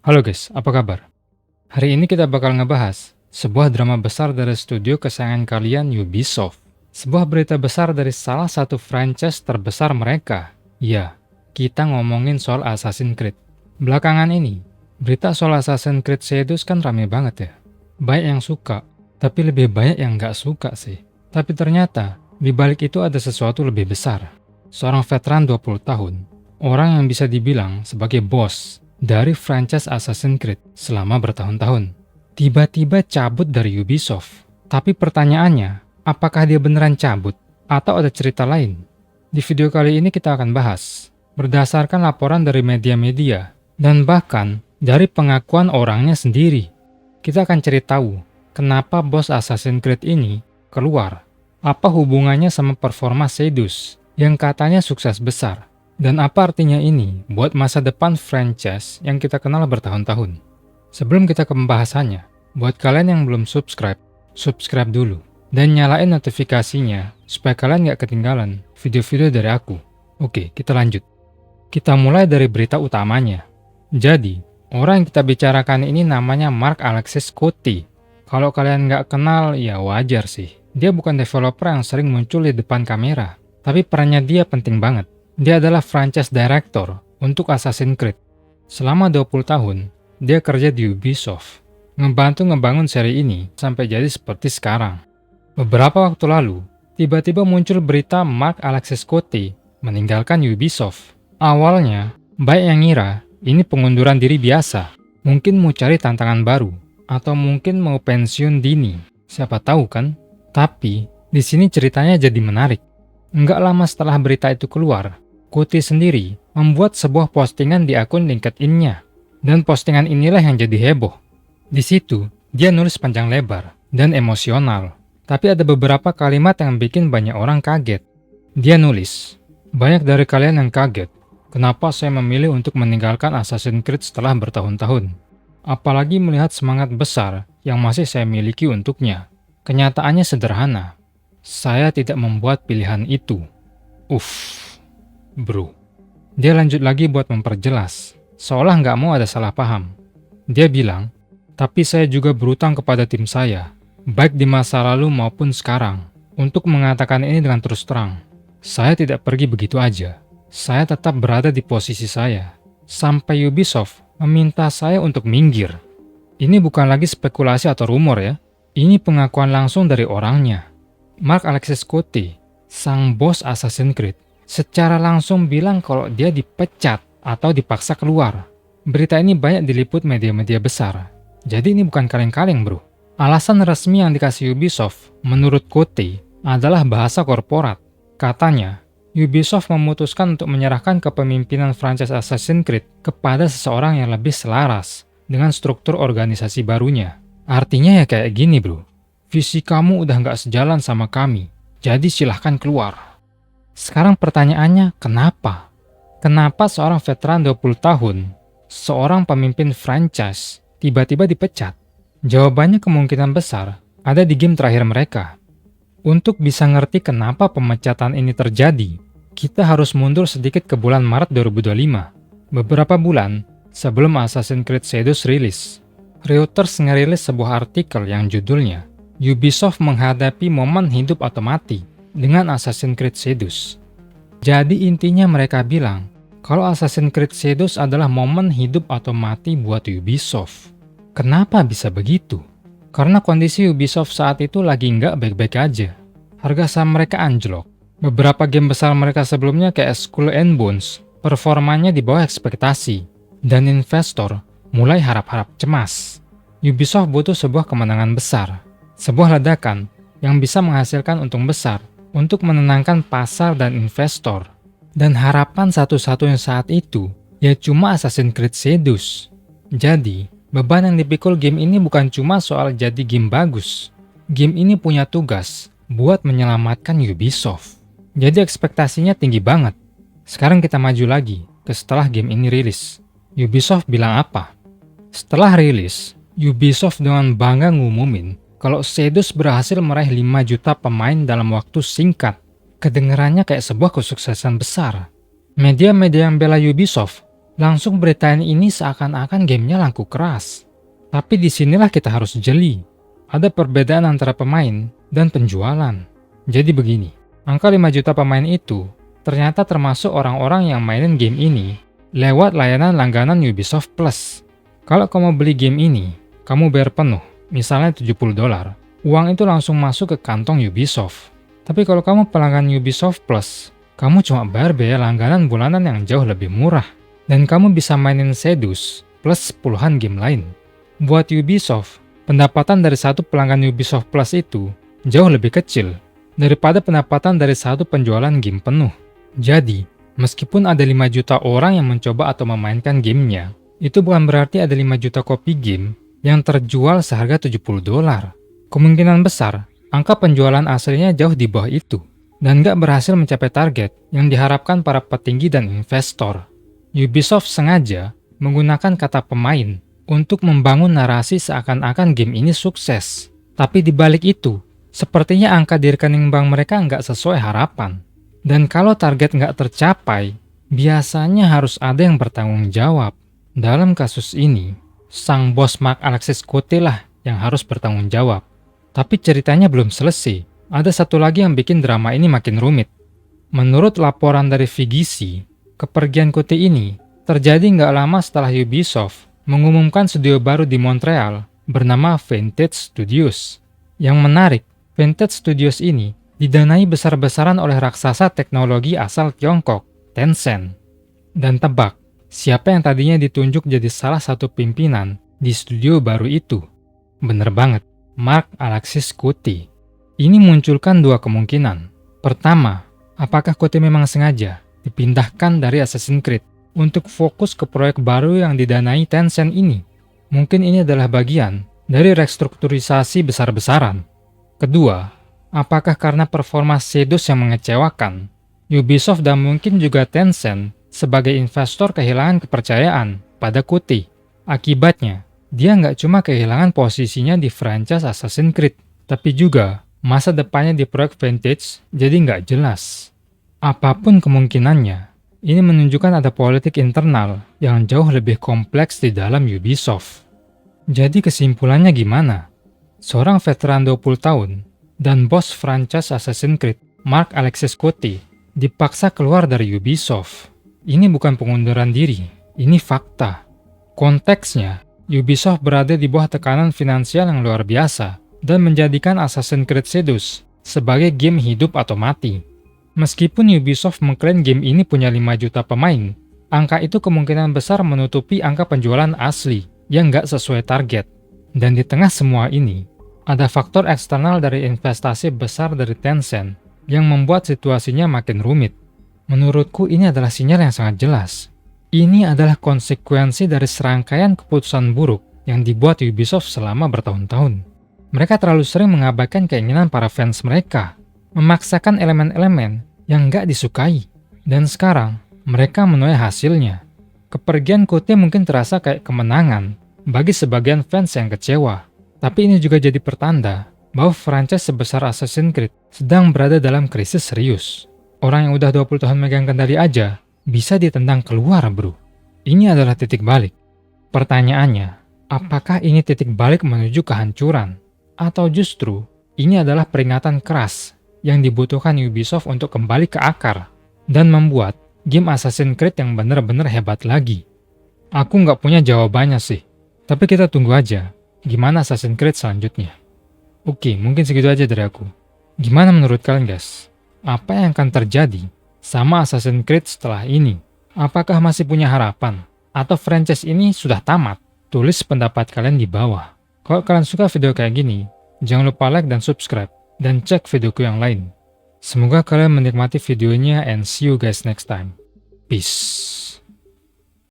Halo guys, apa kabar? Hari ini kita bakal ngebahas sebuah drama besar dari studio kesayangan kalian Ubisoft. Sebuah berita besar dari salah satu franchise terbesar mereka. Ya, kita ngomongin soal Assassin's Creed. Belakangan ini, berita soal Assassin's Creed Shadows kan rame banget ya. Banyak yang suka, tapi lebih banyak yang nggak suka sih. Tapi ternyata, di balik itu ada sesuatu lebih besar. Seorang veteran 20 tahun, orang yang bisa dibilang sebagai bos dari franchise Assassin's Creed selama bertahun-tahun, tiba-tiba cabut dari Ubisoft. Tapi pertanyaannya, apakah dia beneran cabut atau ada cerita lain? Di video kali ini kita akan bahas berdasarkan laporan dari media-media dan bahkan dari pengakuan orangnya sendiri. Kita akan cari tahu kenapa bos Assassin's Creed ini keluar. Apa hubungannya sama performa Shadows yang katanya sukses besar? Dan apa artinya ini buat masa depan franchise yang kita kenal bertahun-tahun? Sebelum kita ke pembahasannya, buat kalian yang belum subscribe, subscribe dulu. Dan nyalain notifikasinya supaya kalian gak ketinggalan video-video dari aku. Oke, kita lanjut. Kita mulai dari berita utamanya. Jadi, orang yang kita bicarakan ini namanya Mark Alexis Cote. Kalau kalian gak kenal, ya wajar sih. Dia bukan developer yang sering muncul di depan kamera. Tapi perannya dia penting banget. Dia adalah franchise director untuk Assassin's Creed. Selama 20 tahun, dia kerja di Ubisoft, ngebantu ngebangun seri ini sampai jadi seperti sekarang. Beberapa waktu lalu, tiba-tiba muncul berita Mark Alexis Cote meninggalkan Ubisoft. Awalnya, banyak yang ngira ini pengunduran diri biasa, mungkin mau cari tantangan baru, atau mungkin mau pensiun dini, siapa tahu kan? Tapi, di sini ceritanya jadi menarik. Nggak lama setelah berita itu keluar, Cote sendiri membuat sebuah postingan di akun LinkedIn-nya. Dan postingan inilah yang jadi heboh. Di situ, dia nulis panjang lebar dan emosional. Tapi ada beberapa kalimat yang bikin banyak orang kaget. Dia nulis, "Banyak dari kalian yang kaget. Kenapa saya memilih untuk meninggalkan Assassin's Creed setelah bertahun-tahun? Apalagi melihat semangat besar yang masih saya miliki untuknya. Kenyataannya sederhana. Saya tidak membuat pilihan itu." Uff. Bro, dia lanjut lagi buat memperjelas, seolah nggak mau ada salah paham. Dia bilang, "Tapi saya juga berutang kepada tim saya, baik di masa lalu maupun sekarang, untuk mengatakan ini dengan terus terang. Saya tidak pergi begitu aja. Saya tetap berada di posisi saya, sampai Ubisoft meminta saya untuk minggir." Ini bukan lagi spekulasi atau rumor ya, ini pengakuan langsung dari orangnya. Mark Alexis Cote, sang bos Assassin's Creed, secara langsung bilang kalau dia dipecat atau dipaksa keluar. Berita ini banyak diliput media-media besar. Jadi ini bukan kaleng-kaleng bro. Alasan resmi yang dikasih Ubisoft menurut Cote adalah bahasa korporat. Katanya, Ubisoft memutuskan untuk menyerahkan kepemimpinan franchise Assassin's Creed kepada seseorang yang lebih selaras dengan struktur organisasi barunya. Artinya ya kayak gini bro. Visi kamu udah nggak sejalan sama kami, jadi silahkan keluar. Sekarang pertanyaannya, kenapa? Kenapa seorang veteran 20 tahun, seorang pemimpin franchise, tiba-tiba dipecat? Jawabannya kemungkinan besar ada di game terakhir mereka. Untuk bisa ngerti kenapa pemecatan ini terjadi, kita harus mundur sedikit ke bulan Maret 2025. Beberapa bulan sebelum Assassin's Creed Shadows rilis, Reuters ngerilis sebuah artikel yang judulnya Ubisoft menghadapi momen hidup atau mati dengan Assassin's Creed Shadows. Jadi intinya mereka bilang kalau Assassin's Creed Shadows adalah momen hidup atau mati buat Ubisoft. Kenapa bisa begitu? Karena kondisi Ubisoft saat itu lagi nggak baik-baik aja. Harga saham mereka anjlok. Beberapa game besar mereka sebelumnya kayak Skull and Bones, performanya di bawah ekspektasi. Dan investor mulai harap-harap cemas. Ubisoft butuh sebuah kemenangan besar. Sebuah ledakan yang bisa menghasilkan untung besar untuk menenangkan pasar dan investor. Dan harapan satu-satunya saat itu ya cuma Assassin's Creed Shadows. Jadi, beban yang dipikul game ini bukan cuma soal jadi game bagus. Game ini punya tugas buat menyelamatkan Ubisoft. Jadi ekspektasinya tinggi banget. Sekarang kita maju lagi ke setelah game ini rilis. Ubisoft bilang apa? Setelah rilis, Ubisoft dengan bangga ngumumin kalau Shadows berhasil meraih 5 juta pemain dalam waktu singkat. Kedengerannya kayak sebuah kesuksesan besar. Media-media yang bela Ubisoft Langsung beritain ini seakan-akan gamenya laku keras. Tapi disinilah kita harus jeli. Ada perbedaan antara pemain dan penjualan. Jadi begini, angka 5 juta pemain itu ternyata termasuk orang-orang yang mainin game ini lewat layanan langganan Ubisoft Plus. Kalau kamu beli game ini, kamu bayar penuh, misalnya $70, uang itu langsung masuk ke kantong Ubisoft. Tapi kalau kamu pelanggan Ubisoft Plus, kamu cuma bayar biaya langganan bulanan yang jauh lebih murah. Dan kamu bisa mainin Sedus plus puluhan game lain. Buat Ubisoft, pendapatan dari satu pelanggan Ubisoft Plus itu jauh lebih kecil daripada pendapatan dari satu penjualan game penuh. Jadi, meskipun ada 5 juta orang yang mencoba atau memainkan gamenya, itu bukan berarti ada 5 juta kopi game yang terjual seharga $70. Kemungkinan besar, angka penjualan aslinya jauh di bawah itu, dan nggak berhasil mencapai target yang diharapkan para petinggi dan investor. Ubisoft sengaja menggunakan kata pemain untuk membangun narasi seakan-akan game ini sukses. Tapi di balik itu, sepertinya angka di rekening bank mereka nggak sesuai harapan. Dan kalau target nggak tercapai, biasanya harus ada yang bertanggung jawab. Dalam kasus ini, sang bos Mark Alexis Cote lah yang harus bertanggung jawab. Tapi ceritanya belum selesai. Ada satu lagi yang bikin drama ini makin rumit. Menurut laporan dari VGC, kepergian Cote ini terjadi nggak lama setelah Ubisoft mengumumkan studio baru di Montreal bernama Vintage Studios. Yang menarik, Vintage Studios ini didanai besar-besaran oleh raksasa teknologi asal Tiongkok, Tencent. Dan tebak, siapa yang tadinya ditunjuk jadi salah satu pimpinan di studio baru itu? Bener banget, Mark Alexis Cote. Ini munculkan dua kemungkinan. Pertama, apakah Cote memang sengaja dipindahkan dari Assassin's Creed untuk fokus ke proyek baru yang didanai Tencent ini? Mungkin ini adalah bagian dari restrukturisasi besar-besaran. Kedua, apakah karena performa Sedus yang mengecewakan, Ubisoft dan mungkin juga Tencent sebagai investor kehilangan kepercayaan pada Cote? Akibatnya, dia nggak cuma kehilangan posisinya di franchise Assassin's Creed, tapi juga masa depannya di proyek Vintage jadi nggak jelas. Apapun kemungkinannya, ini menunjukkan ada politik internal yang jauh lebih kompleks di dalam Ubisoft. Jadi kesimpulannya gimana? Seorang veteran 20 tahun dan bos franchise Assassin's Creed, Mark Alexis Cote, dipaksa keluar dari Ubisoft. Ini bukan pengunduran diri, ini fakta. Konteksnya, Ubisoft berada di bawah tekanan finansial yang luar biasa dan menjadikan Assassin's Creed Sedus sebagai game hidup atau mati. Meskipun Ubisoft mengklaim game ini punya 5 juta pemain, angka itu kemungkinan besar menutupi angka penjualan asli yang nggak sesuai target. Dan di tengah semua ini, ada faktor eksternal dari investasi besar dari Tencent yang membuat situasinya makin rumit. Menurutku ini adalah sinyal yang sangat jelas. Ini adalah konsekuensi dari serangkaian keputusan buruk yang dibuat Ubisoft selama bertahun-tahun. Mereka terlalu sering mengabaikan keinginan para fans mereka, memaksakan elemen-elemen yang nggak disukai, dan sekarang mereka menuai hasilnya. Kepergian Cote mungkin terasa kayak kemenangan bagi sebagian fans yang kecewa, tapi ini juga jadi pertanda bahwa franchise sebesar Assassin's Creed sedang berada dalam krisis serius. Orang yang udah 20 tahun megang kendali aja bisa ditendang keluar, bro. Ini adalah titik balik. Pertanyaannya, apakah ini titik balik menuju kehancuran? Atau justru ini adalah peringatan keras yang dibutuhkan Ubisoft untuk kembali ke akar dan membuat game Assassin's Creed yang benar-benar hebat lagi? Aku nggak punya jawabannya sih, tapi kita tunggu aja gimana Assassin's Creed selanjutnya. Oke, mungkin segitu aja dari aku. Gimana menurut kalian guys? Apa yang akan terjadi sama Assassin's Creed setelah ini? Apakah masih punya harapan? Atau franchise ini sudah tamat? Tulis pendapat kalian di bawah. Kalau kalian suka video kayak gini, jangan lupa like dan subscribe, dan cek videoku yang lain. Semoga kalian menikmati videonya and see you guys next time. Peace.